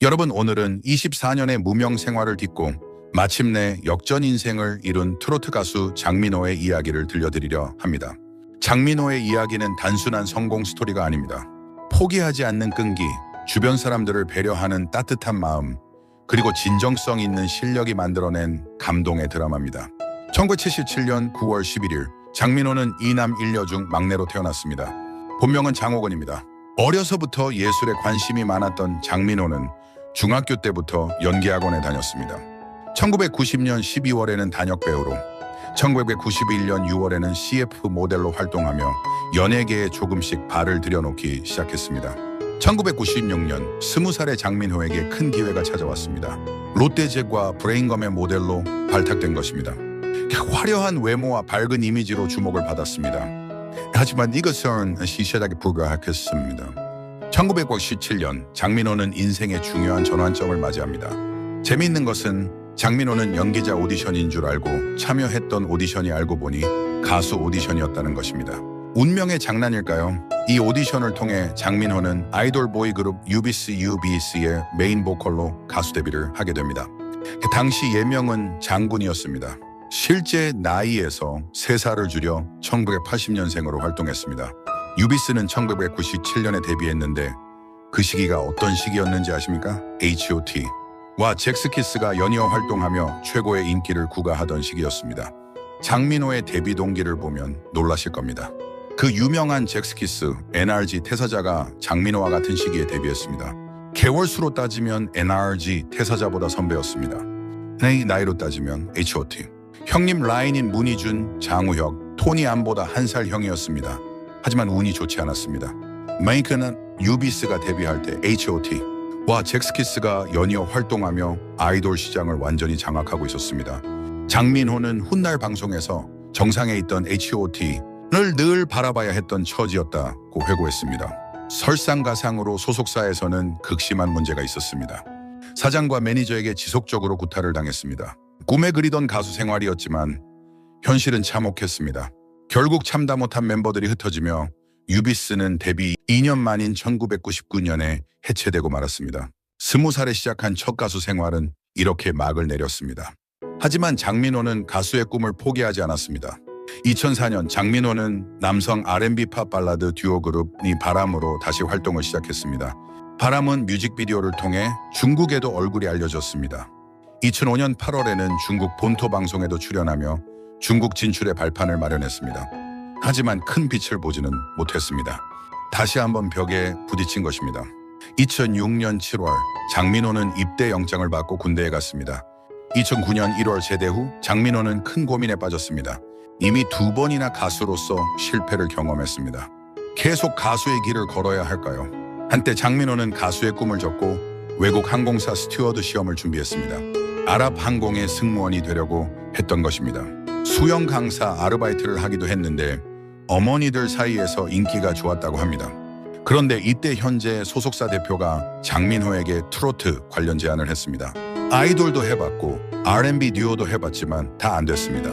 여러분, 오늘은 24년의 무명 생활을 딛고 마침내 역전 인생을 이룬 트로트 가수 장민호의 이야기를 들려드리려 합니다. 장민호의 이야기는 단순한 성공 스토리가 아닙니다. 포기하지 않는 끈기, 주변 사람들을 배려하는 따뜻한 마음, 그리고 진정성 있는 실력이 만들어낸 감동의 드라마입니다. 1977년 9월 11일 장민호는 이남 일녀 중 막내로 태어났습니다. 본명은 장호건입니다. 어려서부터 예술에 관심이 많았던 장민호는 중학교 때부터 연기학원에 다녔습니다. 1990년 12월에는 단역 배우로, 1991년 6월에는 CF 모델로 활동하며 연예계에 조금씩 발을 들여놓기 시작했습니다. 1996년 20살의 장민호에게 큰 기회가 찾아왔습니다. 롯데제과 브레인검의 모델로 발탁된 것입니다. 화려한 외모와 밝은 이미지로 주목을 받았습니다. 하지만 이것은 시시하게 불과했습니다. 1997년 장민호는 인생의 중요한 전환점을 맞이합니다. 재미있는 것은 장민호는 연기자 오디션인 줄 알고 참여했던 오디션이 알고 보니 가수 오디션이었다는 것입니다. 운명의 장난일까요? 이 오디션을 통해 장민호는 아이돌 보이 그룹 UBC의 메인 보컬로 가수 데뷔를 하게 됩니다. 당시 예명은 장군이었습니다. 실제 나이에서 3살을 줄여 1980년생으로 활동했습니다. 유비스는 1997년에 데뷔했는데 그 시기가 어떤 시기였는지 아십니까? H.O.T와 잭스키스가 연이어 활동하며 최고의 인기를 구가하던 시기였습니다. 장민호의 데뷔 동기를 보면 놀라실 겁니다. 그 유명한 잭스키스, NRG 퇴사자가 장민호와 같은 시기에 데뷔했습니다. 개월수로 따지면 NRG 퇴사자보다 선배였습니다. 나이로 따지면 H.O.T. 형님 라인인 문희준, 장우혁, 토니 암보다 1살 형이었습니다. 하지만 운이 좋지 않았습니다. 메이크는 유비스가 데뷔할 때 H.O.T와 잭스키스가 연이어 활동하며 아이돌 시장을 완전히 장악하고 있었습니다. 장민호는 훗날 방송에서 정상에 있던 H.O.T를 늘 바라봐야 했던 처지였다고 회고했습니다. 설상가상으로 소속사에서는 극심한 문제가 있었습니다. 사장과 매니저에게 지속적으로 구타를 당했습니다. 꿈에 그리던 가수 생활이었지만 현실은 참혹했습니다. 결국 참다 못한 멤버들이 흩어지며 유비스는 데뷔 2년 만인 1999년에 해체되고 말았습니다. 20살에 시작한 첫 가수 생활은 이렇게 막을 내렸습니다. 하지만 장민호는 가수의 꿈을 포기하지 않았습니다. 2004년 장민호는 남성 R&B 팝 발라드 듀오 그룹 바람으로 다시 활동을 시작했습니다. 바람은 뮤직비디오를 통해 중국에도 얼굴이 알려졌습니다. 2005년 8월에는 중국 본토 방송에도 출연하며 중국 진출의 발판을 마련했습니다. 하지만 큰 빛을 보지는 못했습니다. 다시 한번 벽에 부딪힌 것입니다. 2006년 7월 장민호는 입대 영장을 받고 군대에 갔습니다. 2009년 1월 제대 후 장민호는 큰 고민에 빠졌습니다. 이미 2번이나 가수로서 실패를 경험했습니다. 계속 가수의 길을 걸어야 할까요? 한때 장민호는 가수의 꿈을 접고 외국 항공사 스튜어드 시험을 준비했습니다. 아랍항공의 승무원이 되려고 했던 것입니다. 수영 강사 아르바이트를 하기도 했는데 어머니들 사이에서 인기가 좋았다고 합니다. 그런데 이때 현재 소속사 대표가 장민호에게 트로트 관련 제안을 했습니다. 아이돌도 해봤고 R&B 듀오도 해봤지만 다 안 됐습니다.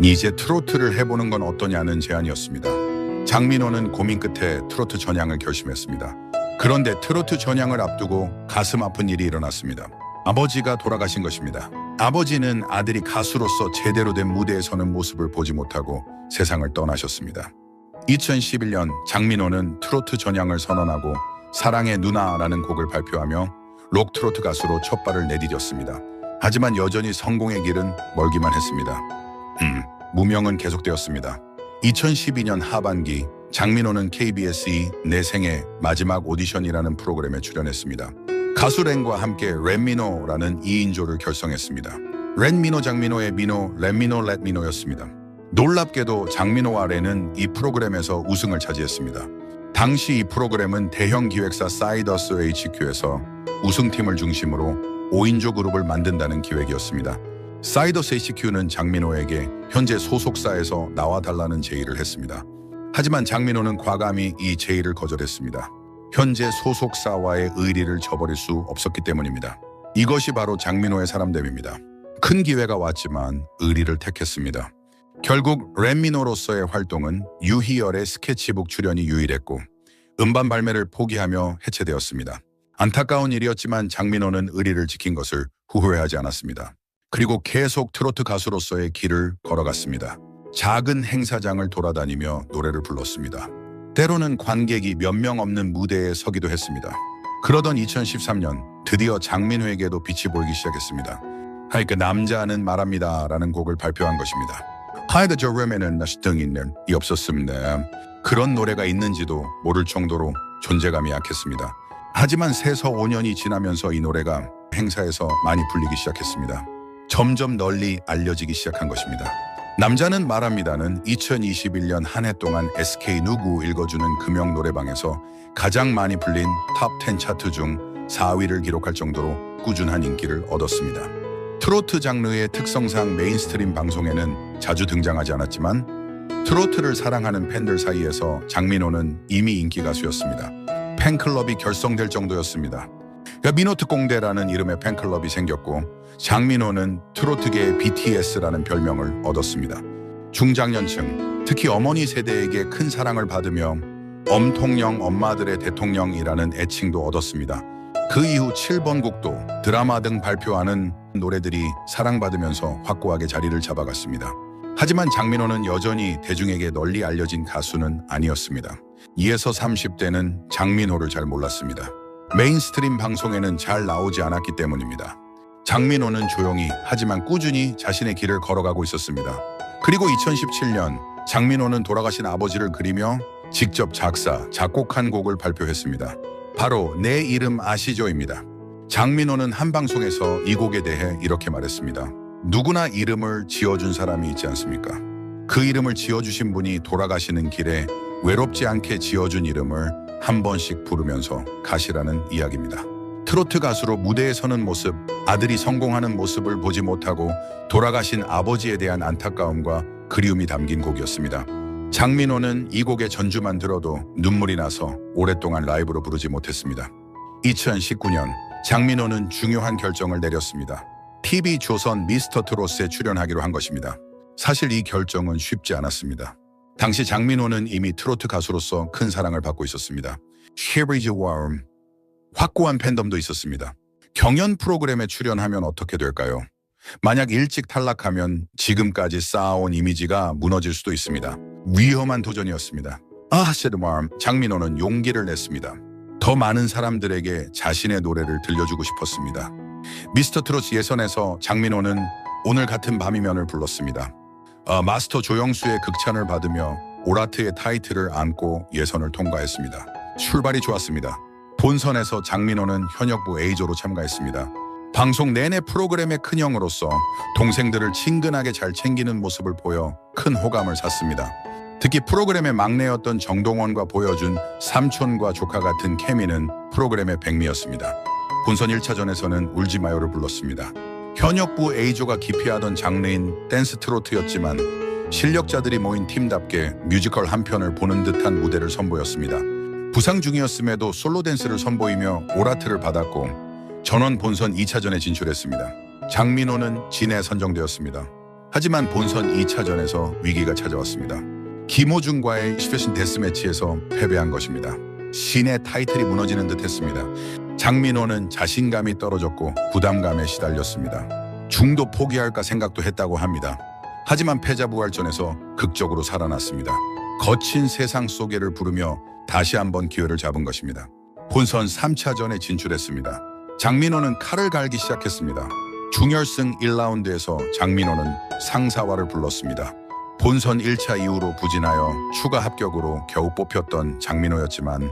이제 트로트를 해보는 건 어떠냐는 제안이었습니다. 장민호는 고민 끝에 트로트 전향을 결심했습니다. 그런데 트로트 전향을 앞두고 가슴 아픈 일이 일어났습니다. 아버지가 돌아가신 것입니다. 아버지는 아들이 가수로서 제대로 된 무대에 서는 모습을 보지 못하고 세상을 떠나셨습니다. 2011년 장민호는 트로트 전향을 선언하고 사랑의 누나라는 곡을 발표하며 록 트로트 가수로 첫 발을 내디뎠습니다. 하지만 여전히 성공의 길은 멀기만 했습니다. 무명은 계속되었습니다. 2012년 하반기 장민호는 KBS 내 생애 마지막 오디션이라는 프로그램에 출연했습니다. 가수 렌과 함께 렛미노라는 2인조를 결성했습니다. 렛미노 장민호의 미노, 렛미노 렛미노였습니다. 놀랍게도 장민호와 렌은 이 프로그램에서 우승을 차지했습니다. 당시 이 프로그램은 대형 기획사 사이더스 HQ에서 우승팀을 중심으로 5인조 그룹을 만든다는 기획이었습니다. 사이더스 HQ는 장민호에게 현재 소속사에서 나와달라는 제의를 했습니다. 하지만 장민호는 과감히 이 제의를 거절했습니다. 현재 소속사와의 의리를 저버릴 수 없었기 때문입니다. 이것이 바로 장민호의 사람됨입니다. 큰 기회가 왔지만 의리를 택했습니다. 결국 렛미노로서의 활동은 유희열의 스케치북 출연이 유일했고 음반 발매를 포기하며 해체되었습니다. 안타까운 일이었지만 장민호는 의리를 지킨 것을 후회하지 않았습니다. 그리고 계속 트로트 가수로서의 길을 걸어갔습니다. 작은 행사장을 돌아다니며 노래를 불렀습니다. 때로는 관객이 몇 명 없는 무대에 서기도 했습니다. 그러던 2013년 드디어 장민호에게도 빛이 보이기 시작했습니다. 하이 그 남자는 말합니다 라는 곡을 발표한 것입니다. 하이드 저렴에는 나시등 있는 이 없었습니다. 그런 노래가 있는지도 모를 정도로 존재감이 약했습니다. 하지만 세서 5년이 지나면서 이 노래가 행사에서 많이 불리기 시작했습니다. 점점 널리 알려지기 시작한 것입니다. 남자는 말합니다는 2021년 한 해 동안 SK 누구 읽어주는 금영 노래방에서 가장 많이 불린 탑 10 차트 중 4위를 기록할 정도로 꾸준한 인기를 얻었습니다. 트로트 장르의 특성상 메인스트림 방송에는 자주 등장하지 않았지만 트로트를 사랑하는 팬들 사이에서 장민호는 이미 인기 가수였습니다. 팬클럽이 결성될 정도였습니다. 민호 특공대라는 이름의 팬클럽이 생겼고 장민호는 트로트계의 BTS라는 별명을 얻었습니다. 중장년층, 특히 어머니 세대에게 큰 사랑을 받으며 엄통령 엄마들의 대통령이라는 애칭도 얻었습니다. 그 이후 7번 국도, 드라마 등 발표하는 노래들이 사랑받으면서 확고하게 자리를 잡아갔습니다. 하지만 장민호는 여전히 대중에게 널리 알려진 가수는 아니었습니다. 2에서 30대는 장민호를 잘 몰랐습니다. 메인스트림 방송에는 잘 나오지 않았기 때문입니다. 장민호는 조용히 하지만 꾸준히 자신의 길을 걸어가고 있었습니다. 그리고 2017년 장민호는 돌아가신 아버지를 그리며 직접 작사, 작곡한 곡을 발표했습니다. 바로 내 이름 아시죠입니다. 장민호는 한 방송에서 이 곡에 대해 이렇게 말했습니다. 누구나 이름을 지어준 사람이 있지 않습니까? 그 이름을 지어주신 분이 돌아가시는 길에 외롭지 않게 지어준 이름을 한 번씩 부르면서 가시라는 이야기입니다. 트로트 가수로 무대에 서는 모습, 아들이 성공하는 모습을 보지 못하고 돌아가신 아버지에 대한 안타까움과 그리움이 담긴 곡이었습니다. 장민호는 이 곡의 전주만 들어도 눈물이 나서 오랫동안 라이브로 부르지 못했습니다. 2019년 장민호는 중요한 결정을 내렸습니다. TV조선 미스터 트롯에 출연하기로 한 것입니다. 사실 이 결정은 쉽지 않았습니다. 당시 장민호는 이미 트로트 가수로서 큰 사랑을 받고 있었습니다. Here's 확고한 팬덤도 있었습니다. 경연 프로그램에 출연하면 어떻게 될까요? 만약 일찍 탈락하면 지금까지 쌓아온 이미지가 무너질 수도 있습니다. 위험한 도전이었습니다. 장민호는 용기를 냈습니다. 더 많은 사람들에게 자신의 노래를 들려주고 싶었습니다. 미스터 트롯 예선에서 장민호는 오늘 같은 밤이면을 불렀습니다. 마스터 조영수의 극찬을 받으며 오라트의 타이틀을 안고 예선을 통과했습니다. 출발이 좋았습니다. 본선에서 장민호는 현역부 A조로 참가했습니다. 방송 내내 프로그램의 큰형으로서 동생들을 친근하게 잘 챙기는 모습을 보여 큰 호감을 샀습니다. 특히 프로그램의 막내였던 정동원과 보여준 삼촌과 조카 같은 케미는 프로그램의 백미였습니다. 본선 1차전에서는 울지 마요를 불렀습니다. 현역부 A조가 기피하던 장르인 댄스 트로트였지만 실력자들이 모인 팀답게 뮤지컬 한 편을 보는 듯한 무대를 선보였습니다. 부상 중이었음에도 솔로 댄스를 선보이며 오라트를 받았고 전원 본선 2차전에 진출했습니다. 장민호는 진에 선정되었습니다. 하지만 본선 2차전에서 위기가 찾아왔습니다. 김호중과의 스페셜 데스매치에서 패배한 것입니다. 신의 타이틀이 무너지는 듯 했습니다. 장민호는 자신감이 떨어졌고 부담감에 시달렸습니다. 중도 포기할까 생각도 했다고 합니다. 하지만 패자부활전에서 극적으로 살아났습니다. 거친 세상 속에를 부르며 다시 한번 기회를 잡은 것입니다. 본선 3차전에 진출했습니다. 장민호는 칼을 갈기 시작했습니다. 중결승 1라운드에서 장민호는 상사화를 불렀습니다. 본선 1차 이후로 부진하여 추가 합격으로 겨우 뽑혔던 장민호였지만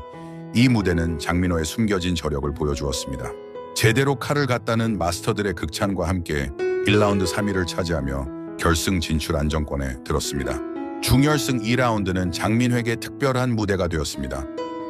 이 무대는 장민호의 숨겨진 저력을 보여주었습니다. 제대로 칼을 갔다는 마스터들의 극찬과 함께 1라운드 3위를 차지하며 결승 진출 안정권에 들었습니다. 중결승 2라운드는 장민호에게 특별한 무대가 되었습니다.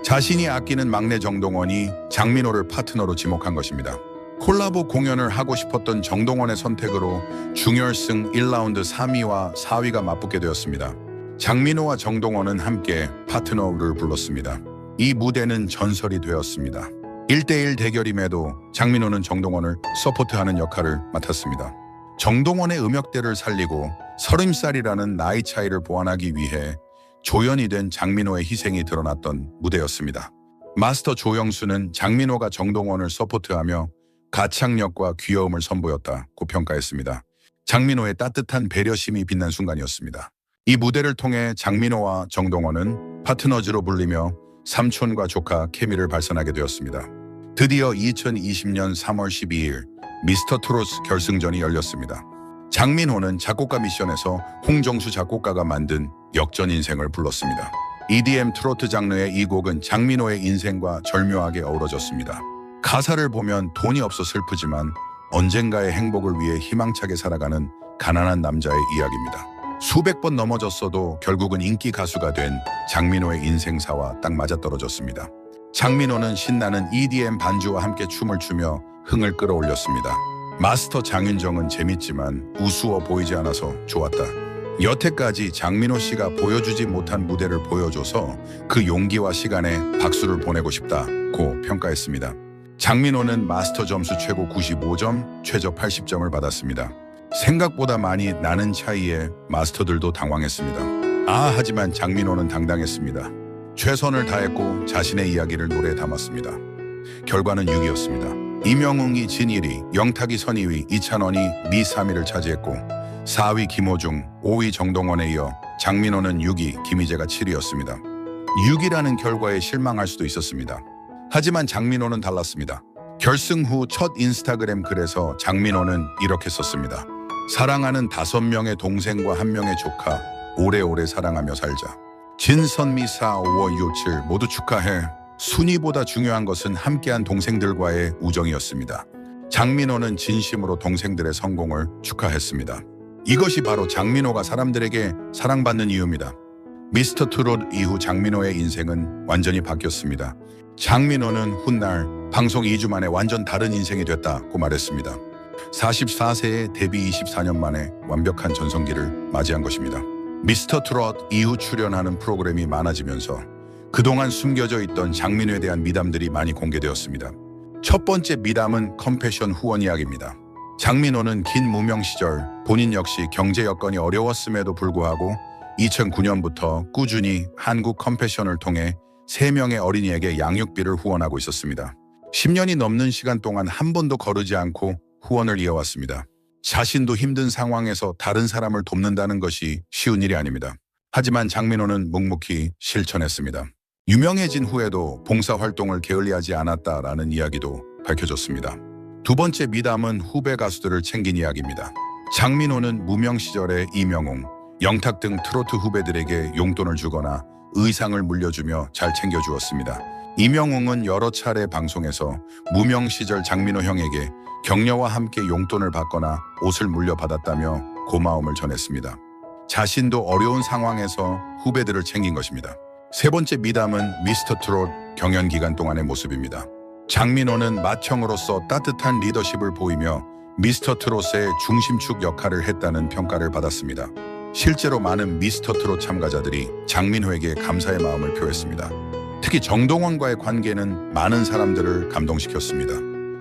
자신이 아끼는 막내 정동원이 장민호를 파트너로 지목한 것입니다. 콜라보 공연을 하고 싶었던 정동원의 선택으로 중결승 1라운드 3위와 4위가 맞붙게 되었습니다. 장민호와 정동원은 함께 파트너를 불렀습니다. 이 무대는 전설이 되었습니다. 1대1 대결임에도 장민호는 정동원을 서포트하는 역할을 맡았습니다. 정동원의 음역대를 살리고 30살이라는 나이 차이를 보완하기 위해 조연이 된 장민호의 희생이 드러났던 무대였습니다. 마스터 조영수는 장민호가 정동원을 서포트하며 가창력과 귀여움을 선보였다고 평가했습니다. 장민호의 따뜻한 배려심이 빛난 순간이었습니다. 이 무대를 통해 장민호와 정동원은 파트너즈로 불리며 삼촌과 조카 케미를 발산하게 되었습니다. 드디어 2020년 3월 12일 미스터 트롯 결승전이 열렸습니다. 장민호는 작곡가 미션에서 홍정수 작곡가가 만든 역전 인생을 불렀습니다. EDM 트로트 장르의 이 곡은 장민호의 인생과 절묘하게 어우러졌습니다. 가사를 보면 돈이 없어 슬프지만 언젠가의 행복을 위해 희망차게 살아가는 가난한 남자의 이야기입니다. 수백 번 넘어졌어도 결국은 인기 가수가 된 장민호의 인생사와 딱 맞아떨어졌습니다. 장민호는 신나는 EDM 반주와 함께 춤을 추며 흥을 끌어올렸습니다. 마스터 장윤정은 재밌지만 우스워 보이지 않아서 좋았다. 여태까지 장민호 씨가 보여주지 못한 무대를 보여줘서 그 용기와 시간에 박수를 보내고 싶다고 평가했습니다. 장민호는 마스터 점수 최고 95점, 최저 80점을 받았습니다. 생각보다 많이 나는 차이에 마스터들도 당황했습니다. 하지만 장민호는 당당했습니다. 최선을 다했고 자신의 이야기를 노래에 담았습니다. 결과는 6위였습니다. 이명웅이 진 1위, 영탁이 선 2위, 이찬원이 미 3위를 차지했고 4위 김호중, 5위 정동원에 이어 장민호는 6위, 김희재가 7위였습니다. 6위라는 결과에 실망할 수도 있었습니다. 하지만 장민호는 달랐습니다. 결승 후 첫 인스타그램 글에서 장민호는 이렇게 썼습니다. 사랑하는 5명의 동생과 1명의 조카, 오래오래 사랑하며 살자. 진선미사 5월 6일 모두 축하해. 순위보다 중요한 것은 함께한 동생들과의 우정이었습니다. 장민호는 진심으로 동생들의 성공을 축하했습니다. 이것이 바로 장민호가 사람들에게 사랑받는 이유입니다. 미스터 트롯 이후 장민호의 인생은 완전히 바뀌었습니다. 장민호는 훗날 방송 2주 만에 완전 다른 인생이 됐다고 말했습니다. 44세에 데뷔 24년 만에 완벽한 전성기를 맞이한 것입니다. 미스터 트롯 이후 출연하는 프로그램이 많아지면서 그동안 숨겨져 있던 장민호에 대한 미담들이 많이 공개되었습니다. 첫 번째 미담은 컴패션 후원 이야기입니다. 장민호는 긴 무명 시절 본인 역시 경제 여건이 어려웠음에도 불구하고 2009년부터 꾸준히 한국 컴패션을 통해 3명의 어린이에게 양육비를 후원하고 있었습니다. 10년이 넘는 시간 동안 한 번도 거르지 않고 후원을 이어왔습니다. 자신도 힘든 상황에서 다른 사람을 돕는다는 것이 쉬운 일이 아닙니다. 하지만 장민호는 묵묵히 실천했습니다. 유명해진 후에도 봉사활동을 게을리하지 않았다라는 이야기도 밝혀졌습니다. 두 번째 미담은 후배 가수들을 챙긴 이야기입니다. 장민호는 무명 시절에 이명웅, 영탁 등 트로트 후배들에게 용돈을 주거나 의상을 물려주며 잘 챙겨주었습니다. 이명웅은 여러 차례 방송에서 무명 시절 장민호 형에게 격려와 함께 용돈을 받거나 옷을 물려받았다며 고마움을 전했습니다. 자신도 어려운 상황에서 후배들을 챙긴 것입니다. 세 번째 미담은 미스터 트롯 경연 기간 동안의 모습입니다. 장민호는 맏형으로서 따뜻한 리더십을 보이며 미스터 트롯의 중심축 역할을 했다는 평가를 받았습니다. 실제로 많은 미스터 트롯 참가자들이 장민호에게 감사의 마음을 표했습니다. 특히 정동원과의 관계는 많은 사람들을 감동시켰습니다.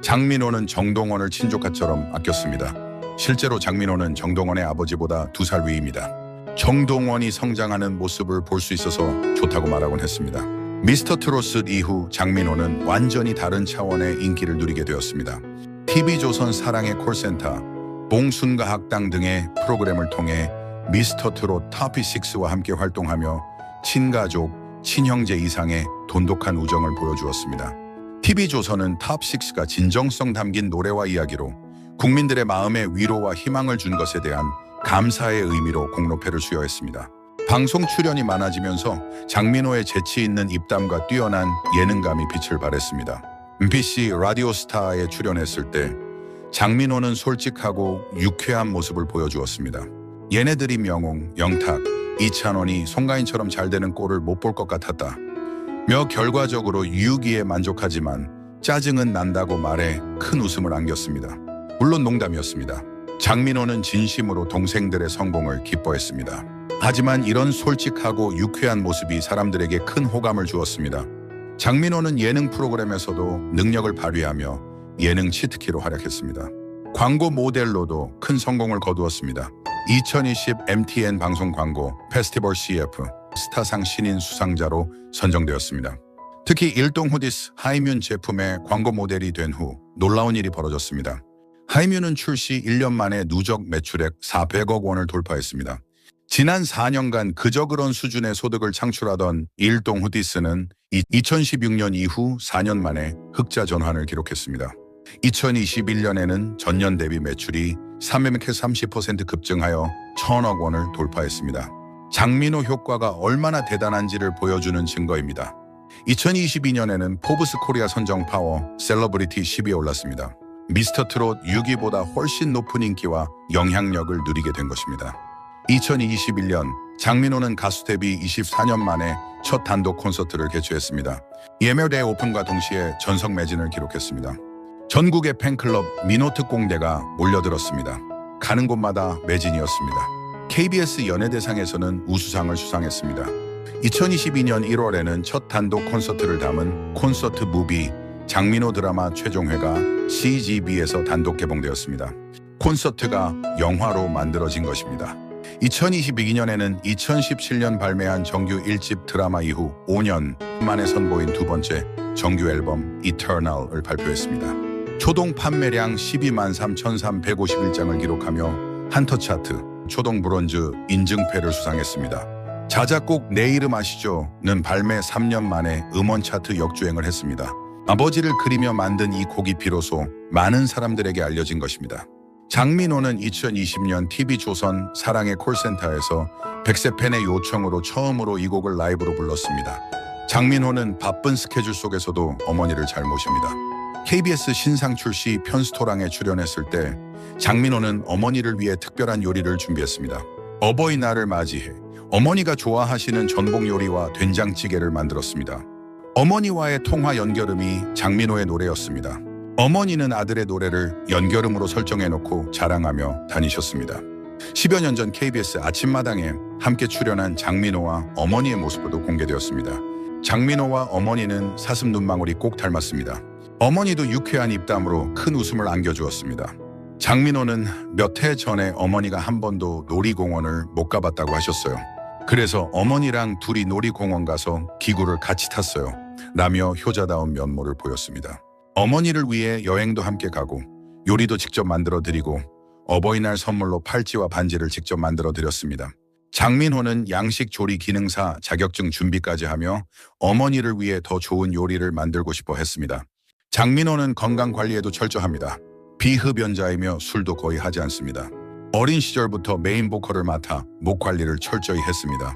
장민호는 정동원을 친조카처럼 아꼈습니다. 실제로 장민호는 정동원의 아버지보다 2살 위입니다. 정동원이 성장하는 모습을 볼 수 있어서 좋다고 말하곤 했습니다. 미스터 트롯 이후 장민호는 완전히 다른 차원의 인기를 누리게 되었습니다. TV조선 사랑의 콜센터, 봉순과 학당 등의 프로그램을 통해 미스터 트롯 터피6와 함께 활동하며 친가족, 친형제 이상의 돈독한 우정을 보여주었습니다. TV조선은 탑6가 진정성 담긴 노래와 이야기로 국민들의 마음에 위로와 희망을 준 것에 대한 감사의 의미로 공로패를 수여했습니다. 방송 출연이 많아지면서 장민호의 재치 있는 입담과 뛰어난 예능감이 빛을 발했습니다. MBC 라디오스타에 출연했을 때 장민호는 솔직하고 유쾌한 모습을 보여주었습니다. 얘네들이 명웅, 영탁, 이찬원이 송가인처럼 잘 되는 꼴을 못 볼 것 같았다. 며 결과적으로 6위에 만족하지만 짜증은 난다고 말해 큰 웃음을 안겼습니다. 물론 농담이었습니다. 장민호는 진심으로 동생들의 성공을 기뻐했습니다. 하지만 이런 솔직하고 유쾌한 모습이 사람들에게 큰 호감을 주었습니다. 장민호는 예능 프로그램에서도 능력을 발휘하며 예능 치트키로 활약했습니다. 광고 모델로도 큰 성공을 거두었습니다. 2020 MTN 방송 광고 페스티벌 CF 스타상 신인 수상자로 선정되었습니다. 특히 일동 후디스 하이뮨 제품의 광고 모델이 된 후 놀라운 일이 벌어졌습니다. 하이뮨은 출시 1년 만에 누적 매출액 400억 원을 돌파했습니다. 지난 4년간 그저 그런 수준의 소득을 창출하던 일동 후디스는 2016년 이후 4년 만에 흑자 전환을 기록했습니다. 2021년에는 전년 대비 매출이 330% 급증하여 1,000억 원을 돌파했습니다. 장민호 효과가 얼마나 대단한지를 보여주는 증거입니다. 2022년에는 포브스 코리아 선정 파워 셀러브리티 10위에 올랐습니다. 미스터 트롯 6위보다 훨씬 높은 인기와 영향력을 누리게 된 것입니다. 2021년 장민호는 가수 데뷔 24년 만에 첫 단독 콘서트를 개최했습니다. 예매대 오픈과 동시에 전석 매진을 기록했습니다. 전국의 팬클럽 민호 특공대가 몰려들었습니다. 가는 곳마다 매진이었습니다. KBS 연예대상에서는 우수상을 수상했습니다. 2022년 1월에는 첫 단독 콘서트를 담은 콘서트 무비 장민호 드라마 최종회가 CGV에서 단독 개봉되었습니다. 콘서트가 영화로 만들어진 것입니다. 2022년에는 2017년 발매한 정규 1집 드라마 이후 5년 만에 선보인 두 번째 정규 앨범 이터널을 발표했습니다. 초동 판매량 12만 3,351장을 기록하며 한터 차트 초동 브론즈 인증패를 수상했습니다. 자작곡 내 이름 아시죠?는 발매 3년 만에 음원 차트 역주행을 했습니다. 아버지를 그리며 만든 이 곡이 비로소 많은 사람들에게 알려진 것입니다. 장민호는 2020년 TV조선 사랑의 콜센터에서 100세 팬의 요청으로 처음으로 이 곡을 라이브로 불렀습니다. 장민호는 바쁜 스케줄 속에서도 어머니를 잘 모십니다. KBS 신상 출시 편스토랑에 출연했을 때 장민호는 어머니를 위해 특별한 요리를 준비했습니다. 어버이날을 맞이해 어머니가 좋아하시는 전복 요리와 된장찌개를 만들었습니다. 어머니와의 통화 연결음이 장민호의 노래였습니다. 어머니는 아들의 노래를 연결음으로 설정해놓고 자랑하며 다니셨습니다. 10여 년 전 KBS 아침마당에 함께 출연한 장민호와 어머니의 모습도 공개되었습니다. 장민호와 어머니는 사슴 눈망울이 꼭 닮았습니다. 어머니도 유쾌한 입담으로 큰 웃음을 안겨주었습니다. 장민호는 몇 해 전에 어머니가 한 번도 놀이공원을 못 가봤다고 하셨어요. 그래서 어머니랑 둘이 놀이공원 가서 기구를 같이 탔어요. 라며 효자다운 면모를 보였습니다. 어머니를 위해 여행도 함께 가고 요리도 직접 만들어 드리고 어버이날 선물로 팔찌와 반지를 직접 만들어 드렸습니다. 장민호는 양식 조리 기능사 자격증 준비까지 하며 어머니를 위해 더 좋은 요리를 만들고 싶어 했습니다. 장민호는 건강 관리에도 철저합니다. 비흡연자이며 술도 거의 하지 않습니다. 어린 시절부터 메인 보컬을 맡아 목 관리를 철저히 했습니다.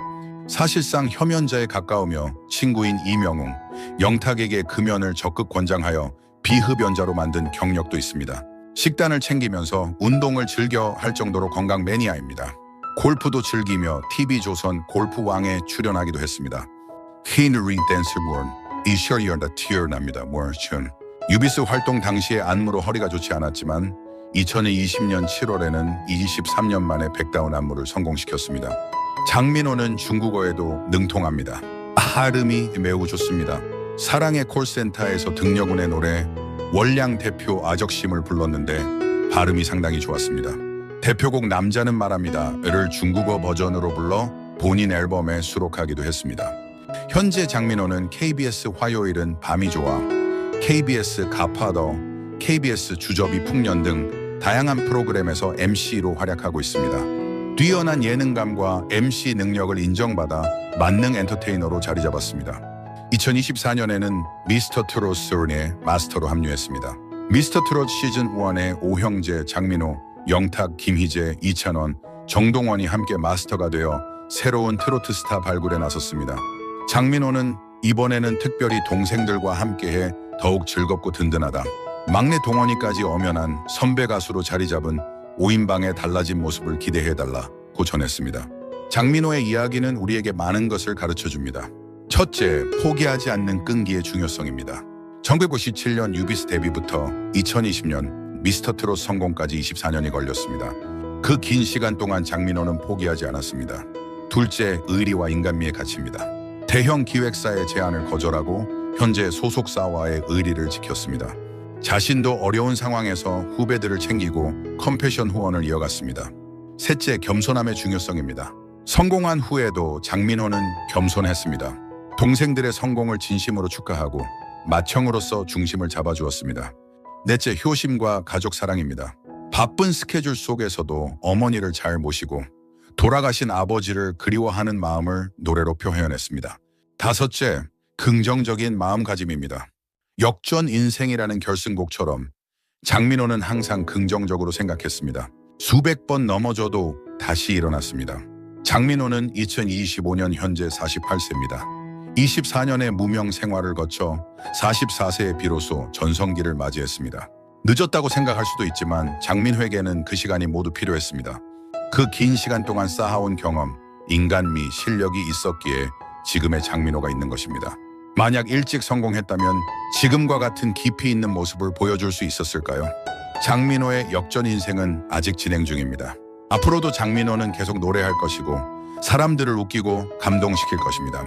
사실상 혐연자에 가까우며 친구인 이명웅, 영탁에게 금연을 적극 권장하여 비흡연자로 만든 경력도 있습니다. 식단을 챙기면서 운동을 즐겨 할 정도로 건강 매니아입니다. 골프도 즐기며 TV조선 골프왕에 출연하기도 했습니다. 히너리 댄스본 이셔리어다 티어납니다. 월춘 유비스 활동 당시에 안무로 허리가 좋지 않았지만 2020년 7월에는 23년 만에 백다운 안무를 성공시켰습니다. 장민호는 중국어에도 능통합니다. 발음이 매우 좋습니다. 사랑의 콜센터에서 등려군의 노래 월량 대표 아적심을 불렀는데 발음이 상당히 좋았습니다. 대표곡 남자는 말합니다를 중국어 버전으로 불러 본인 앨범에 수록하기도 했습니다. 현재 장민호는 KBS 화요일은 밤이 좋아, KBS 가파더, KBS 주접이 풍년 등 다양한 프로그램에서 MC로 활약하고 있습니다. 뛰어난 예능감과 MC 능력을 인정받아 만능 엔터테이너로 자리 잡았습니다. 2024년에는 미스터 트롯 3의 마스터로 합류했습니다. 미스터 트롯 시즌 1의 오형재, 장민호, 영탁, 김희재, 이찬원, 정동원이 함께 마스터가 되어 새로운 트로트 스타 발굴에 나섰습니다. 장민호는 이번에는 특별히 동생들과 함께해 더욱 즐겁고 든든하다. 막내 동원이까지 엄연한 선배 가수로 자리 잡은 5인방의 달라진 모습을 기대해달라고 전했습니다. 장민호의 이야기는 우리에게 많은 것을 가르쳐줍니다. 첫째, 포기하지 않는 끈기의 중요성입니다. 1997년 유비스 데뷔부터 2020년 미스터 트롯 성공까지 24년이 걸렸습니다. 그 긴 시간 동안 장민호는 포기하지 않았습니다. 둘째, 의리와 인간미의 가치입니다. 대형 기획사의 제안을 거절하고 현재 소속사와의 의리를 지켰습니다. 자신도 어려운 상황에서 후배들을 챙기고 컴패션 후원을 이어갔습니다. 셋째, 겸손함의 중요성입니다. 성공한 후에도 장민호는 겸손했습니다. 동생들의 성공을 진심으로 축하하고 맏형으로서 중심을 잡아주었습니다. 넷째, 효심과 가족 사랑입니다. 바쁜 스케줄 속에서도 어머니를 잘 모시고 돌아가신 아버지를 그리워하는 마음을 노래로 표현했습니다. 다섯째, 긍정적인 마음가짐입니다. 역전 인생이라는 결승곡처럼 장민호는 항상 긍정적으로 생각했습니다. 수백 번 넘어져도 다시 일어났습니다. 장민호는 2025년 현재 48세입니다. 24년의 무명 생활을 거쳐 44세에 비로소 전성기를 맞이했습니다. 늦었다고 생각할 수도 있지만 장민호에게는 그 시간이 모두 필요했습니다. 그 긴 시간 동안 쌓아온 경험, 인간미, 실력이 있었기에 지금의 장민호가 있는 것입니다. 만약 일찍 성공했다면 지금과 같은 깊이 있는 모습을 보여줄 수 있었을까요? 장민호의 역전 인생은 아직 진행 중입니다. 앞으로도 장민호는 계속 노래할 것이고 사람들을 웃기고 감동시킬 것입니다.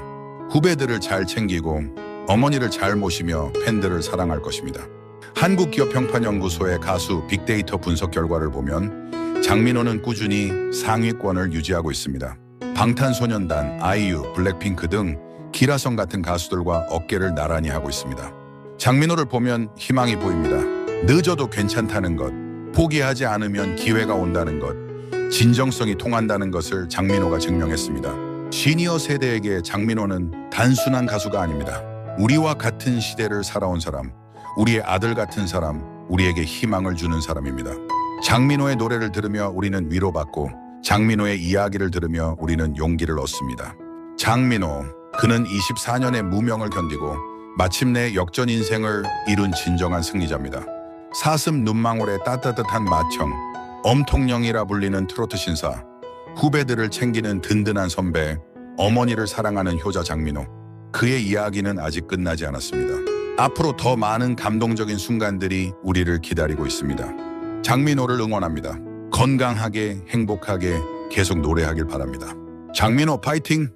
후배들을 잘 챙기고 어머니를 잘 모시며 팬들을 사랑할 것입니다. 한국기업평판연구소의 가수 빅데이터 분석 결과를 보면 장민호는 꾸준히 상위권을 유지하고 있습니다. 방탄소년단, 아이유, 블랙핑크 등 기라성 같은 가수들과 어깨를 나란히 하고 있습니다. 장민호를 보면 희망이 보입니다. 늦어도 괜찮다는 것, 포기하지 않으면 기회가 온다는 것, 진정성이 통한다는 것을 장민호가 증명했습니다. 시니어 세대에게 장민호는 단순한 가수가 아닙니다. 우리와 같은 시대를 살아온 사람, 우리의 아들 같은 사람, 우리에게 희망을 주는 사람입니다. 장민호의 노래를 들으며 우리는 위로받고 장민호의 이야기를 들으며 우리는 용기를 얻습니다. 장민호, 그는 24년의 무명을 견디고 마침내 역전 인생을 이룬 진정한 승리자입니다. 사슴 눈망울의 따뜻한 맏형, 엄통령이라 불리는 트로트 신사, 후배들을 챙기는 든든한 선배, 어머니를 사랑하는 효자 장민호. 그의 이야기는 아직 끝나지 않았습니다. 앞으로 더 많은 감동적인 순간들이 우리를 기다리고 있습니다. 장민호를 응원합니다. 건강하게 행복하게 계속 노래하길 바랍니다. 장민호 파이팅!